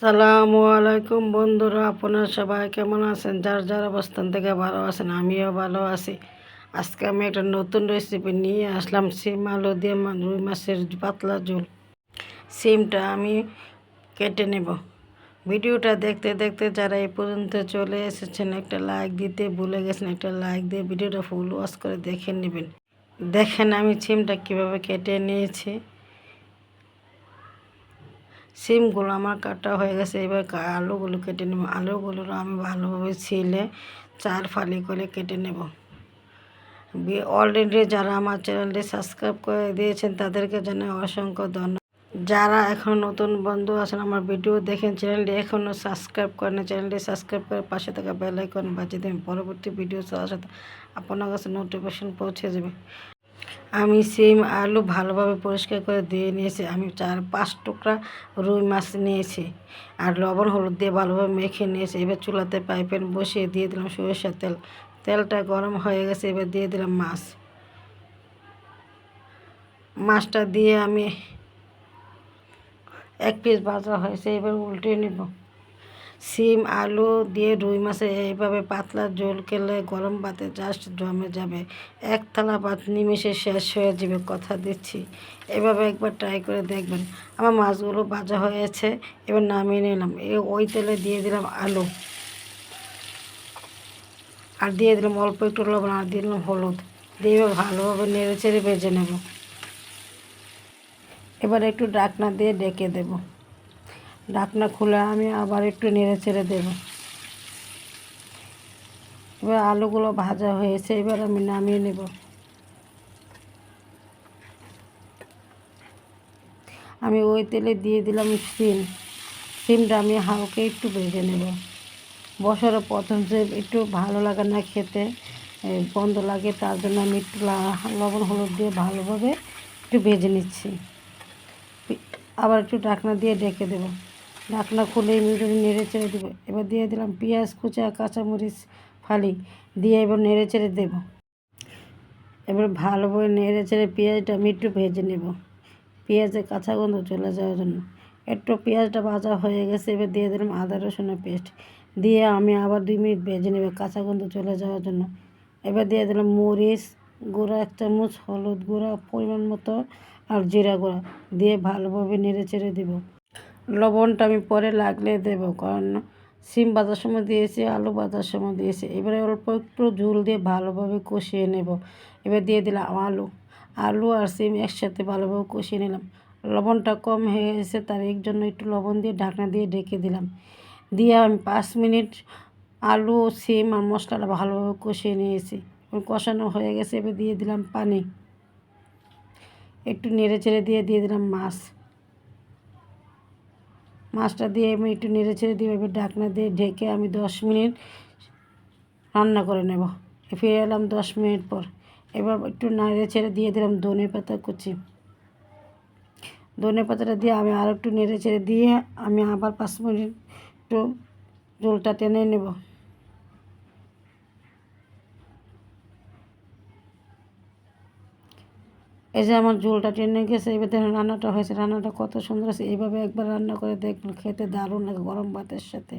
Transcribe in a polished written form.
আসসালামু আলাইকুম বন্ধুরা, আপনারা সবাই কেমন আছেন? যার যার অবস্থান থেকে ভালো আছেন, আমিও ভালো আছি। আজকে আমি একটা নতুন রেসিপি নিয়ে আসলাম, সিম আলু দিয়ে রুই মাছের পাতলা ঝোল। সিমটা আমি কেটে নেব। ভিডিওটা দেখতে দেখতে যারা এই পর্যন্ত চলে এসেছেন, একটা লাইক দিতে ভুলে গেছেন, একটা লাইক দিয়ে ভিডিওটা ফুল ওয়াচ করে দেখে নেবেন। দেখেন আমি সিমটা কীভাবে কেটে নিয়েছি। সিমগুলো আমার কাটা হয়ে গেছে। এবার আলুগুলো কেটে নেব। আলুগুলো আমি ভালোভাবে ছিলে 4 ফালি করে কেটে নেব। অলরেডি যারা আমার চ্যানেলটি সাবস্ক্রাইব করে দিয়েছেন তাদেরকে জানাই অসংখ্য ধন্যবাদ। যারা এখন নতুন বন্ধু আছেন, আমার ভিডিও দেখেন, চ্যানেলটি এখনও সাবস্ক্রাইব করেন, চ্যানেলটি সাবস্ক্রাইব করে পাশে থাকা বেল আইকন বাজিয়ে দেবেন। পরবর্তী ভিডিও চাওয়ার সাথে আপনার কাছে নোটিফিকেশন পৌঁছে যাবে। আমি সিম আলু ভালোভাবে পরিষ্কার করে ধুয়ে নিয়েছি। আমি 4-5 টুকরা রুই মাছ নিয়েছি আর লবণ হলুদ দিয়ে ভালোভাবে মেখে নিয়েছি। এবার চুলাতে প্যান বসিয়ে দিয়ে দিলাম সরিষার তেল। তেলটা গরম হয়ে গেছে, এবার দিয়ে দিলাম মাছটা দিয়ে আমি 1 পিস ভাজা হয়েছে, এবার উল্টে নেব। সিম আলু দিয়ে রুই মাছে এইভাবে পাতলা ঝোল খেলে গরম ভাতে জাস্ট জমে যাবে। 1 থালা ভাত নিমেষে শেষ হয়ে যাবে, কথা দিচ্ছি। এভাবে একবার ট্রাই করে দেখবেন। আমার মাছগুলো ভাজা হয়েছে, এবার নামিয়ে নিলাম। ওই তেলে দিয়ে দিলাম আলু আর দিয়ে দিলাম অল্প একটু লবণ আর দিয়ে দিলাম হলুদ দিয়ে এবার ভালোভাবে নেড়ে চেড়ে ভেজে নেব। এবার একটু ঢাকনা দিয়ে ঢেকে দেব। ঢাকনা খুলে আমি আবার একটু নেড়ে চেড়ে দেবো। এবার আলুগুলো ভাজা হয়েছে, এবার আমি নামিয়ে নেব। আমি ওই তেলে দিয়ে দিলাম সিমটা আমি হালকা একটু ভেজে নেব। বসার প্রথম যে একটু ভালো লাগে না খেতে, গন্ধ লাগে, তার জন্য আমি একটু লবণ হলুদ দিয়ে ভালোভাবে একটু ভেজে নিচ্ছি। আবার একটু ঢাকনা দিয়ে ঢেকে দেবো। ঢাকনা খুলে নেড়ে চেড়ে দেবো। এবার দিয়ে দিলাম পেঁয়াজ কুচা, কাঁচামরিচ ফালি দিয়ে এবার নেড়ে চেড়ে দেবো। এবার ভালোভাবে নেড়ে চেড়ে পেঁয়াজটা আমি একটু ভেজে নেব, পেঁয়াজের কাঁচা গন্ধ চলে যাওয়ার জন্য। একটু পেঁয়াজটা ভাজা হয়ে গেছে, এবার দিয়ে দিলাম আদা রসুনের পেস্ট দিয়ে আমি আবার 2 মিনিট ভেজে নেব কাঁচা গন্ধ চলে যাওয়ার জন্য। এবার দিয়ে দিলাম মরিচ গুঁড়া 1 চামচ, হলুদ গুঁড়া পরিমাণ মতো আর জিরা গুঁড়া দিয়ে ভালোভাবে নেড়ে চেড়ে দেবো। লবণটা আমি পরে লাগলে দেবো, কারণ সিম ভাজার সময় দিয়েছি, আলু ভাজার সময় দিয়েছি। এবারে অল্প একটু ঝোল দিয়ে ভালোভাবে কষিয়ে নেব। এবার দিয়ে দিলাম আলু আর সিম একসাথে ভালোভাবে কষিয়ে নিলাম। লবণটা কম হয়ে গেছে, তার এর জন্য একটু লবণ দিয়ে ঢাকনা দিয়ে ঢেকে দিলাম। দিয়ে আমি 5 মিনিট আলু, সিম আর মশলাটা ভালোভাবে কষিয়ে নিয়েছি। কষানো হয়ে গেছে, এবার দিয়ে দিলাম পানি, একটু নেড়ে চেড়ে দিয়ে দিলাম মাছটা দিয়ে আমি একটু নেড়ে ছেড়ে দিয়ে এবার ঢাকনা দিয়ে ঢেকে আমি 10 মিনিট রান্না করে নেব। ফিরে এলাম 10 মিনিট পর। এবার একটু নেড়ে ছেড়ে দিয়ে দিলাম ধনেপাতা কুচি। ধনেপাতাটা দিয়ে আমি আরও একটু নেড়ে ছেড়ে দিয়ে আমি আবার 5 মিনিট একটু ঝোলটা টেনে নেব। এই যে আমার ঝোলটা টেনে গেছে, এবার দেখুন রান্নাটা হয়েছে। রান্নাটা কত সুন্দর আছে। এইভাবে একবার রান্না করে দেখবেন, খেতে দারুণ লাগে গরম ভাতের সাথে।